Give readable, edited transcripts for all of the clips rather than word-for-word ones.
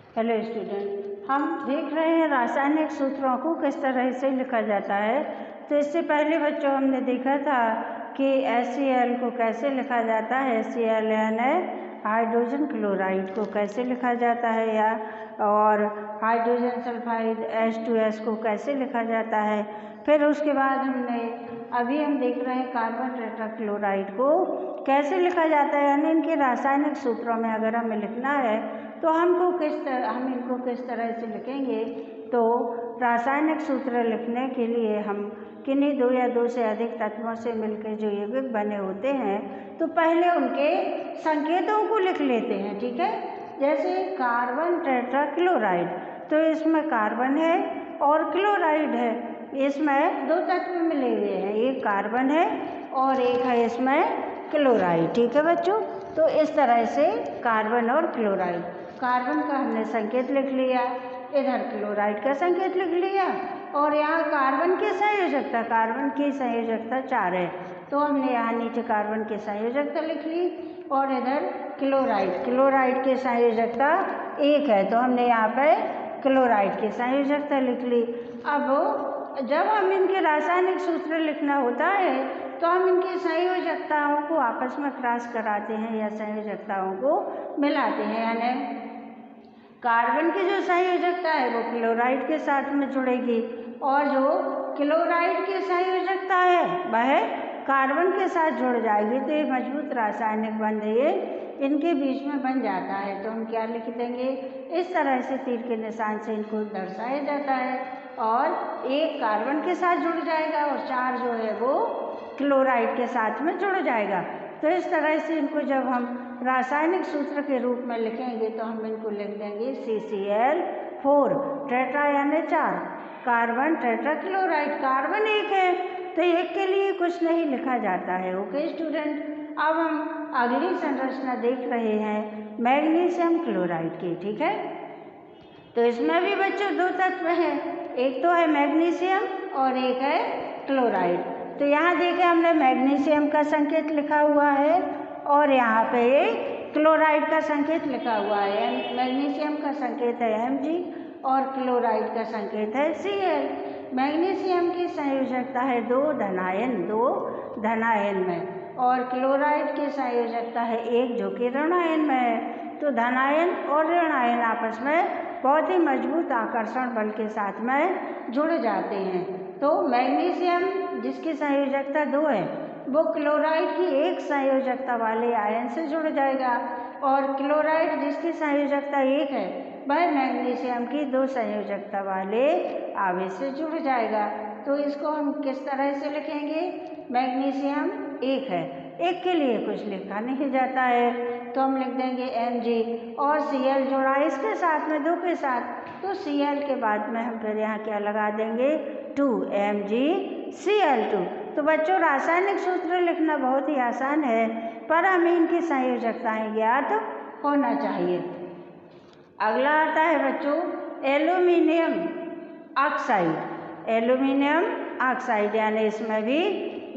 Hello student, हम देख रहे हैं रासायनिक सूत्रों को किस तरह से लिखा जाता है। तो इससे पहले बच्चों हमने देखा था कि HCl को कैसे लिखा जाता है। HCl यानी हाइड्रोजन क्लोराइड को कैसे लिखा जाता है या और हाइड्रोजन सल्फाइड H2S को कैसे लिखा जाता है। फिर उसके बाद अभी हम देख रहे हैं कार्बन टेट्राक्लोराइड को कैसे लिखा जाता है, यानी इनके रासायनिक सूत्रों में अगर हमें लिखना है तो हम इनको किस तरह से लिखेंगे। तो रासायनिक सूत्र लिखने के लिए हम किन्हीं दो या दो से अधिक तत्वों से मिलकर जो यौगिक बने होते हैं तो पहले उनके संकेतों को लिख लेते हैं, ठीक है। जैसे कार्बन टेट्राक्लोराइड, तो इसमें कार्बन है और क्लोराइड है, इसमें दो तत्व मिले हुए हैं, एक कार्बन है और एक है इसमें क्लोराइड, ठीक है बच्चों। तो इस तरह से कार्बन और क्लोराइड, कार्बन का हमने संकेत लिख लिया, इधर क्लोराइड का संकेत लिख लिया और यहाँ कार्बन की संयोजकता 4 है तो हमने यहाँ नीचे कार्बन की संयोजकता लिख ली और इधर क्लोराइड की संयोजकता 1 है तो हमने यहाँ पे क्लोराइड की संयोजकता लिख ली। अब जब हम इनके रासायनिक सूत्र लिखना होता है तो हम इनकी संयोजकताओं को आपस में क्रॉस कराते हैं या संयोजकताओं को मिलाते हैं, यानी कार्बन की जो संयोजकता है वो क्लोराइड के साथ में जुड़ेगी और जो क्लोराइड की संयोजकता है वह कार्बन के साथ जुड़ जाएगी। तो ये मजबूत रासायनिक बंध ये इनके बीच में बन जाता है। तो हम क्या लिख देंगे, इस तरह से तीर के निशान से इनको दर्शाया जाता है और एक कार्बन के साथ जुड़ जाएगा और 4 जो है वो क्लोराइड के साथ में जुड़ जाएगा। तो इस तरह से इनको जब हम रासायनिक सूत्र के रूप में लिखेंगे तो हम इनको लिख देंगे CCl4 टेट्रा यानी 4, कार्बन टेट्राक्लोराइड, कार्बन 1 है तो 1 के लिए कुछ नहीं लिखा जाता है। ओके स्टूडेंट, अब हम अगली संरचना देख रहे हैं मैग्नीशियम क्लोराइड की, ठीक है। तो इसमें भी बच्चों 2 तत्व हैं, एक तो है मैग्नीशियम और एक है क्लोराइड। तो यहाँ देखें हमने मैग्नीशियम का संकेत लिखा हुआ है और यहाँ पे क्लोराइड का संकेत लिखा हुआ है। मैग्नीशियम का संकेत है Mg और क्लोराइड का संकेत है Cl। मैग्नीशियम की संयोजकता है 2 धनायन में और क्लोराइड की संयोजकता है 1 जो कि ऋणायन में है। तो धनायन और ऋणायन आपस में बहुत ही मजबूत आकर्षण बल के साथ में जुड़ जाते हैं। तो मैग्नीशियम जिसकी संयोजकता 2 है वो क्लोराइड की 1 संयोजकता वाले आयन से जुड़ जाएगा और क्लोराइड जिसकी संयोजकता 1 है वह मैग्नीशियम की 2 संयोजकता वाले आवेश से जुड़ जाएगा। तो इसको हम किस तरह से लिखेंगे, मैग्नीशियम 1 है, 1 के लिए कुछ लिखा नहीं जाता है तो हम लिख देंगे Mg और Cl जोड़ा इसके साथ में 2 के साथ, तो Cl के बाद में हम फिर यहाँ क्या लगा देंगे 2 MgCl2। तो बच्चों रासायनिक सूत्र लिखना बहुत ही आसान है पर हमें इनकी संयोजकताएं ज्ञात होना चाहिए। अगला आता है बच्चों एल्यूमिनियम ऑक्साइड, यानी इसमें भी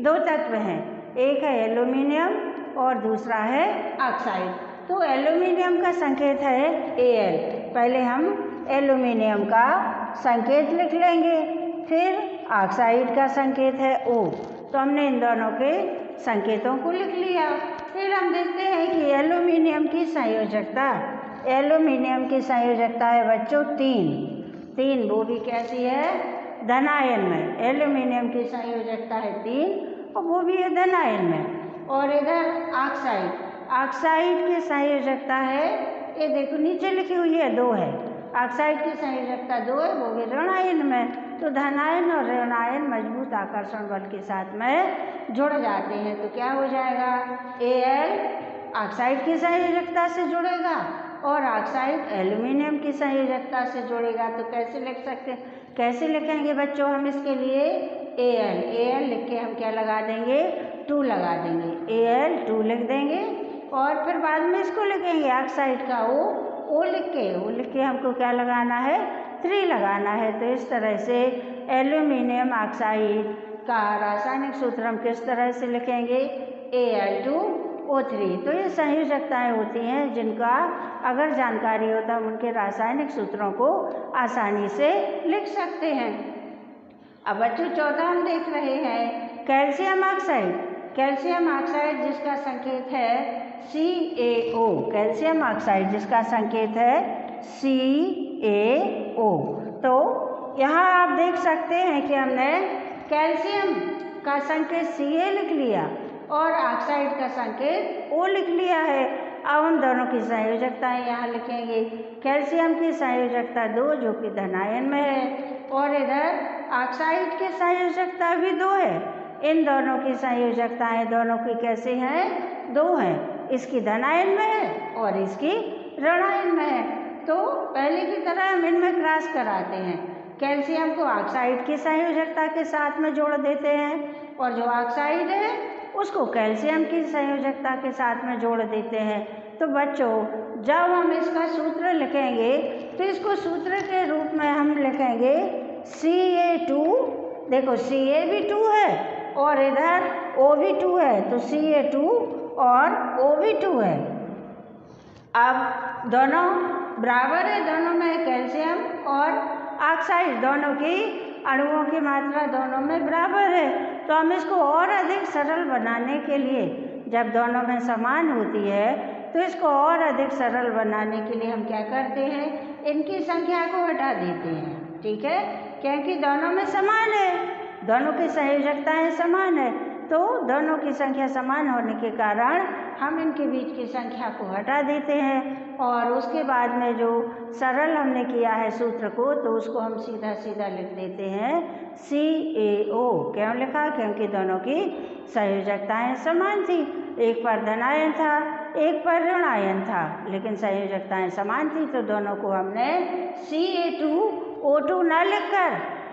2 तत्व हैं, एक है एल्यूमिनियम और दूसरा है ऑक्साइड। तो एल्यूमिनियम का संकेत है Al, पहले हम एल्यूमिनियम का संकेत लिख लेंगे, फिर ऑक्साइड का संकेत है O। तो हमने इन दोनों के संकेतों को लिख लिया। फिर हम देखते हैं कि एल्यूमिनियम की संयोजकता है बच्चों 3, वो भी कैसी है, धनायन में। एल्यूमिनियम की संयोजकता है 3 और वो भी है धनायन में। और इधर ऑक्साइड की संयोजकता है, ये देखो नीचे लिखी हुई है 2 है, ऑक्साइड की संयोजकता 2 है, वो भी ऋणायन में। तो धनायन और ऋणायन मजबूत आकर्षण बल के साथ में जुड़ जाते हैं। तो क्या हो जाएगा, Al ऑक्साइड की संयोजकता से जुड़ेगा और ऑक्साइड एल्यूमिनियम की संयोजकता से जुड़ेगा। तो कैसे लिख सकते हैं, कैसे लिखेंगे बच्चों, हम इसके लिए Al लिख के हम क्या लगा देंगे 2 लगा देंगे, Al2 लिख देंगे और फिर बाद में इसको लिखेंगे ऑक्साइड का O लिख के हमको क्या लगाना है 3 लगाना है। तो इस तरह से एल्यूमिनियम ऑक्साइड का रासायनिक सूत्र हम किस तरह से लिखेंगे, Al2 O3। तो ये संयोजकताएं होती हैं जिनका अगर जानकारी हो तो हम उनके रासायनिक सूत्रों को आसानी से लिख सकते हैं। अब बच्चों 14 हम देख रहे हैं कैल्शियम ऑक्साइड। कैल्शियम ऑक्साइड जिसका संकेत है CaO, कैल्शियम ऑक्साइड जिसका संकेत है CaO। तो यहाँ आप देख सकते हैं कि हमने कैल्शियम का संकेत Ca लिख लिया और ऑक्साइड का संकेत O लिख लिया है। अब हम दोनों की संयोजकताएं यहाँ लिखेंगे। कैल्शियम की संयोजकता 2 जो कि धनायन में है और इधर ऑक्साइड की संयोजकता भी 2 है। इन दोनों की संयोजकताएं दोनों की कैसे हैं? 2 हैं। इसकी धनायन में है और इसकी ऋणायन में है। तो पहले की तरह हम इनमें क्रॉस कराते हैं। कैल्शियम को ऑक्साइड की संयोजकता के साथ में जोड़ देते हैं और जो ऑक्साइड है उसको कैल्शियम की संयोजकता के साथ में जोड़ देते हैं। तो बच्चों जब हम इसका सूत्र लिखेंगे तो इसको सूत्र के रूप में हम लिखेंगे Ca2। देखो Ca भी 2 है और इधर O भी 2 है, तो Ca2 और O भी 2 है। अब दोनों बराबर है, दोनों में कैल्शियम और ऑक्साइड दोनों की अणुओं की मात्रा दोनों में बराबर है। तो हम इसको और अधिक सरल बनाने के लिए, जब दोनों में समान होती है तो इसको और अधिक सरल बनाने के लिए हम क्या करते हैं, इनकी संख्या को हटा देते हैं। ठीक है, क्योंकि दोनों में समान है, दोनों की संयोजकताएं समान है, तो दोनों की संख्या समान होने के कारण हम इनके बीच की संख्या को हटा देते हैं और उसके बाद में जो सरल हमने किया है सूत्र को, तो उसको हम सीधा सीधा लिख देते हैं CaO। क्यों लिखा? क्योंकि दोनों की संयोजकताएं समान थी। एक पर धनायन था, एक पर ऋणायन था, लेकिन संयोजकताएं समान थी, तो दोनों को हमने Ca2O2 न लिखकर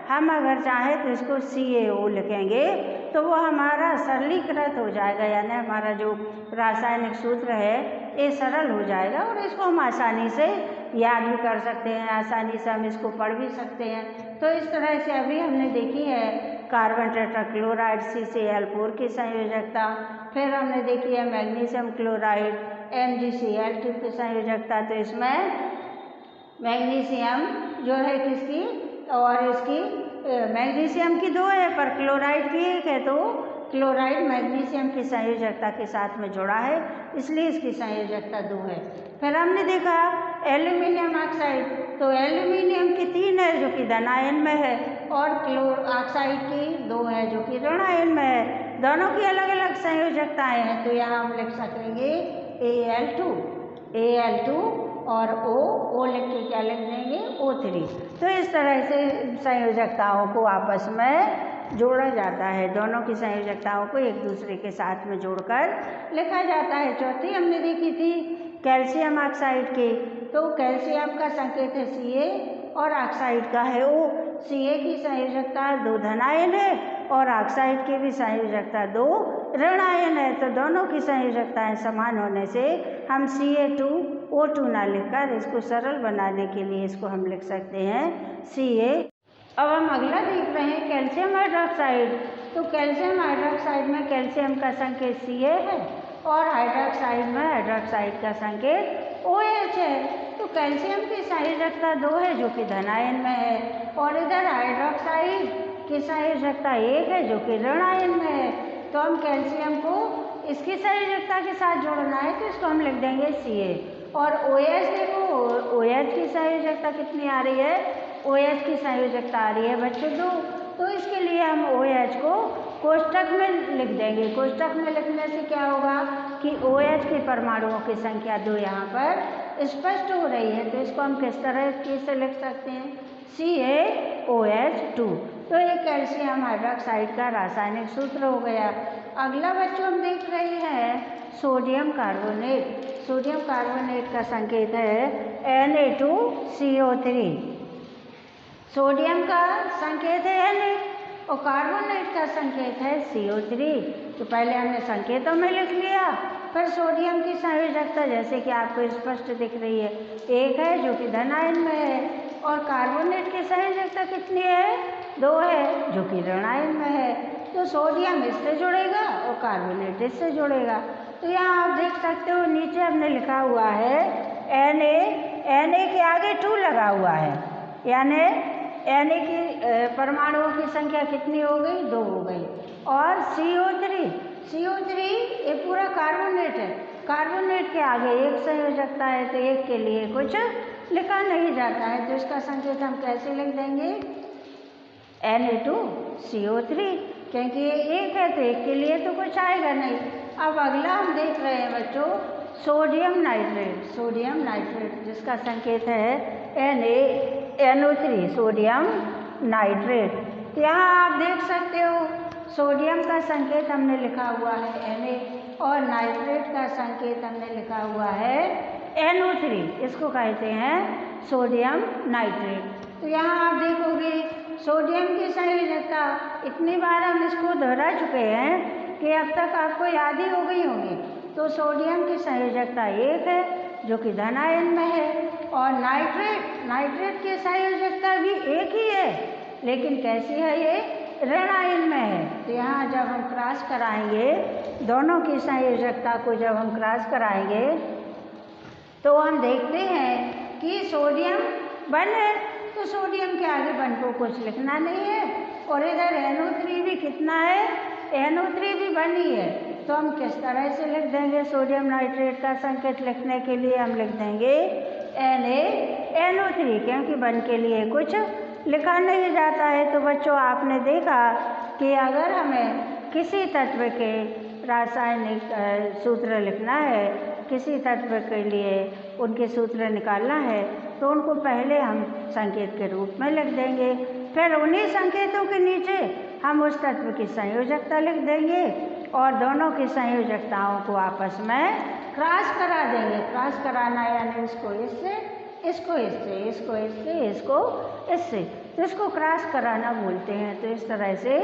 हम अगर चाहें तो इसको CaO लिखेंगे तो वो हमारा सरलीकृत हो जाएगा, यानी हमारा जो रासायनिक सूत्र है ये सरल हो जाएगा और इसको हम आसानी से याद भी कर सकते हैं, आसानी से हम इसको पढ़ भी सकते हैं। तो इस तरह से अभी हमने देखी है कार्बन टेट्राक्लोराइड CCl4 की संयोजकता, फिर हमने देखी है मैग्नीशियम क्लोराइड MgCl2 की संयोजकता। तो इसमें मैग्नीशियम जो है किसकी और इसकी मैग्नीशियम की 2 है पर क्लोराइड की 1 है, तो क्लोराइड मैग्नीशियम की संयोजकता के साथ में जुड़ा है, इसलिए इसकी संयोजकता 2 है। फिर हमने देखा एल्यूमिनियम ऑक्साइड, तो एल्यूमिनियम की 3 है जो कि धनायन में है और ऑक्साइड की 2 है जो कि ऋणायन में है। दोनों की अलग अलग संयोजकताएं हैं, तो यहाँ हम लिख सकेंगे Al2 और O लिख के क्या लिख देंगे O3। तो इस तरह से संयोजकताओं को आपस में जोड़ा जाता है, दोनों की संयोजकताओं को एक दूसरे के साथ में जोड़कर लिखा जाता है। चौथी हमने देखी थी कैल्शियम ऑक्साइड की, तो कैल्शियम का संकेत है Ca और ऑक्साइड का है O। Ca की संयोजकता 2 धनायन है और ऑक्साइड की भी संयोजकता 2 ऋणायन है, तो दोनों की संयोजकताएं समान होने से हम Ca2O2 ना लिखकर इसको सरल बनाने के लिए इसको हम लिख सकते हैं Ca। अब हम अगला देख रहे हैं कैल्शियम हाइड्रोक्साइड। तो कैल्शियम हाइड्रोक्साइड में कैल्शियम का संकेत Ca है और हाइड्रोक्साइड में हाइड्रोक्साइड का संकेत OH है। तो कैल्शियम की संयोजकता 2 है जो कि धनायन में है और इधर हाइड्रोक्साइड की संयोजकता 1 है जो कि ऋणायन में है। तो हम कैल्शियम को इसकी संयोजकता के साथ जोड़ना है तो इसको हम लिख देंगे Ca और OH देखो OH की संयोजकता कितनी आ रही है, OH की संयोजकता आ रही है बच्चों 2। तो इसके लिए हम OH को कोष्टक में लिख देंगे। कोष्टक में लिखने से क्या होगा कि OH के परमाणुओं की संख्या 2 यहाँ पर स्पष्ट हो रही है, तो इसको हम किस तरह से लिख सकते हैं CaOH2। तो ये कैल्शियम हाइड्रोक्साइड का रासायनिक सूत्र हो गया। अगला बच्चों हम देख रहे हैं सोडियम कार्बोनेट। सोडियम कार्बोनेट का संकेत है Na2CO3। सोडियम का संकेत है Na और कार्बोनेट का संकेत है CO3। तो पहले हमने संकेतों में लिख लिया, फिर सोडियम की संयोजकता जैसे कि आपको स्पष्ट दिख रही है 1 है जो कि धनायन में है और कार्बोनेट की संयोजकता कितनी है 2 है जो कि ऋणायन में है। तो सोडियम इससे जुड़ेगा और कार्बोनेट इससे जुड़ेगा। तो यहाँ आप देख सकते हो नीचे हमने लिखा हुआ है Na के आगे 2 लगा हुआ है, यानी Na की परमाणुओं की संख्या कितनी हो गई? 2 हो गई। और CO3 ये पूरा कार्बोनेट है, कार्बोनेट के आगे 1 संयोजकता है, तो 1 के लिए कुछ लिखा नहीं जाता है, तो इसका संकेत हम कैसे लिख देंगे? Na2CO3, क्योंकि ये 1 है तो 1 के लिए तो कुछ आएगा नहीं। अब अगला हम देख रहे हैं बच्चों सोडियम नाइट्रेट, जिसका संकेत है NaNO3, सोडियम नाइट्रेट। तो यहाँ आप देख सकते हो सोडियम का संकेत हमने लिखा हुआ है Na और नाइट्रेट का संकेत हमने लिखा हुआ है NO3, इसको कहते हैं सोडियम नाइट्रेट। तो यहाँ आप देखोगे सोडियम की संयोजकता, इतनी बार हम इसको दोहरा चुके हैं कि अब तक आपको याद ही हो गई होगी। तो सोडियम की संयोजकता 1 है जो कि धन आयन में है, और नाइट्रेट की संयोजकता भी 1 ही है, लेकिन कैसी है? ये ऋण आयन में है। तो यहाँ जब हम क्रॉस कराएंगे दोनों की संयोजकता को, जब हम क्रॉस कराएंगे तो हम देखते हैं कि सोडियम 1 है, तो सोडियम के आगे 1 को कुछ लिखना नहीं है, और इधर NO3 भी कितना है? NO3 भी 1 ही है। तो हम किस तरह से लिख देंगे? सोडियम नाइट्रेट का संकेत लिखने के लिए हम लिख देंगे NaNO3, क्योंकि 1 के लिए कुछ लिखा नहीं जाता है। तो बच्चों आपने देखा कि अगर हमें किसी तत्व के रासायनिक सूत्र लिखना है, किसी तत्व के लिए उनके सूत्र निकालना है, तो उनको पहले हम संकेत के रूप में लिख देंगे, फिर उन्हीं संकेतों के नीचे हम उस तत्व की संयोजकता लिख देंगे और दोनों की संयोजकताओं को आपस में क्रॉस करा देंगे। क्रॉस कराना यानी इसको इससे, इसको इससे, इसको इससे, इसको इससे, तो इसको क्रॉस कराना बोलते हैं। तो इस तरह से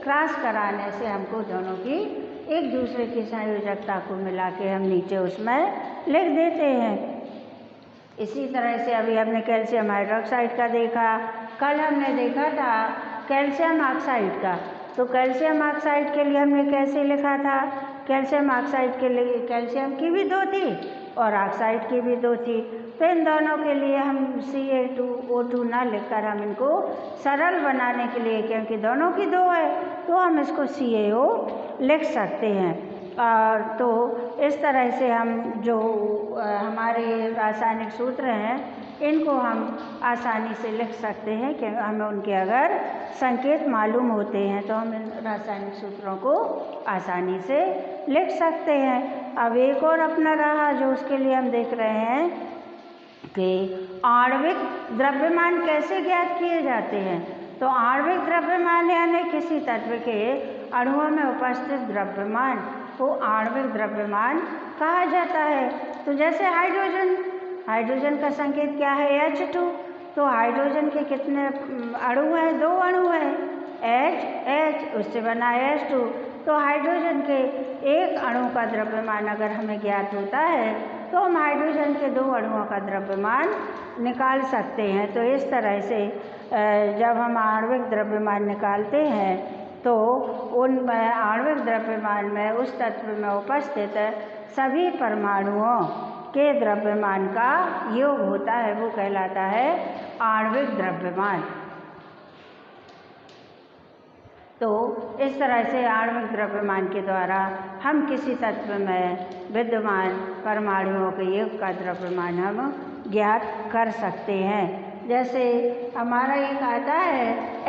क्रॉस कराने से हमको दोनों की एक दूसरे की संयोजकता को मिला के हम नीचे उसमें लिख देते हैं। इसी तरह से अभी हमने कैल्शियम हाइड्रोक्साइड का देखा, कल हमने देखा था कैल्शियम ऑक्साइड का। तो कैल्शियम ऑक्साइड के लिए हमने कैसे लिखा था? कैल्शियम ऑक्साइड के लिए कैल्शियम की भी 2 थी और ऑक्साइड की भी 2 थी, तो इन दोनों के लिए हम Ca2O2 ना लिखकर हम इनको सरल बनाने के लिए, क्योंकि दोनों की 2 है, तो हम इसको CaO लिख सकते हैं। और तो इस तरह से हम जो हमारे रासायनिक सूत्र हैं इनको हम आसानी से लिख सकते हैं, कि हमें उनके अगर संकेत मालूम होते हैं तो हम इन रासायनिक सूत्रों को आसानी से लिख सकते हैं। अब एक और अपना रहा जो उसके लिए हम देख रहे हैं कि आणविक द्रव्यमान कैसे ज्ञात किए जाते हैं। तो आणविक द्रव्यमान यानी किसी तत्व के अणुओं में उपस्थित द्रव्यमान को आणविक द्रव्यमान कहा जाता है। तो जैसे हाइड्रोजन का संकेत क्या है? H2। तो हाइड्रोजन के कितने अणु हैं? 2 अणु हैं, H, उससे बना H2। तो हाइड्रोजन के एक अणु का द्रव्यमान अगर हमें ज्ञात होता है तो हम हाइड्रोजन के 2 अणुओं का द्रव्यमान निकाल सकते हैं। तो इस तरह से जब हम आणविक द्रव्यमान निकालते हैं तो उन आणविक द्रव्यमान में उस तत्व में उपस्थित सभी परमाणुओं के द्रव्यमान का योग होता है, वो कहलाता है आणविक द्रव्यमान। तो इस तरह से आणविक द्रव्यमान के द्वारा हम किसी तत्व में विद्यमान परमाणुओं के योग का द्रव्यमान हम ज्ञात कर सकते हैं। जैसे हमारा एक आता है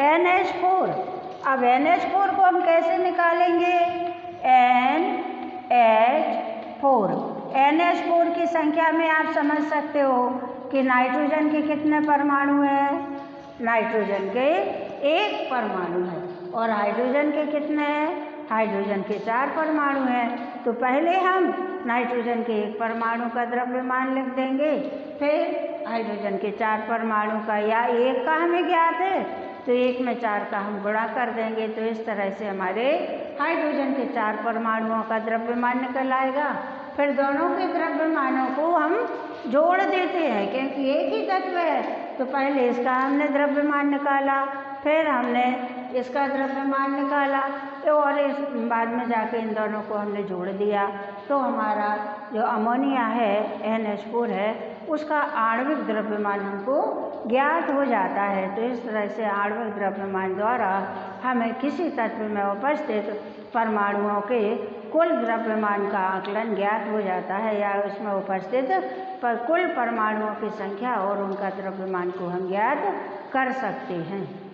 NH4। अब NH4 को हम कैसे निकालेंगे? NH4 की संख्या में आप समझ सकते हो कि नाइट्रोजन के कितने परमाणु हैं? नाइट्रोजन के 1 परमाणु है, और हाइड्रोजन के कितने हैं? हाइड्रोजन के 4 परमाणु हैं। तो पहले हम नाइट्रोजन के 1 परमाणु का द्रव्यमान लिख देंगे, फिर हाइड्रोजन के 4 परमाणु का, या 1 का हमें ज्ञात है तो 1 में 4 का हम गुणा कर देंगे। तो इस तरह से हमारे हाइड्रोजन के 4 परमाणुओं का द्रव्यमान निकल आएगा। फिर दोनों के द्रव्यमानों को हम जोड़ देते हैं, क्योंकि एक ही तत्व है। तो पहले इसका हमने द्रव्यमान निकाला, फिर हमने इसका द्रव्यमान निकाला और इस बाद में जाके इन दोनों को हमने जोड़ दिया तो हमारा जो अमोनिया है NH4 है उसका आणविक द्रव्यमान हमको ज्ञात हो जाता है। तो इस तरह से आणविक द्रव्यमान द्वारा हमें किसी तत्व में उपस्थित परमाणुओं के कुल द्रव्यमान का आकलन ज्ञात हो जाता है या उसमें उपस्थित कुल परमाणुओं की संख्या और उनका द्रव्यमान को हम ज्ञात कर सकते हैं।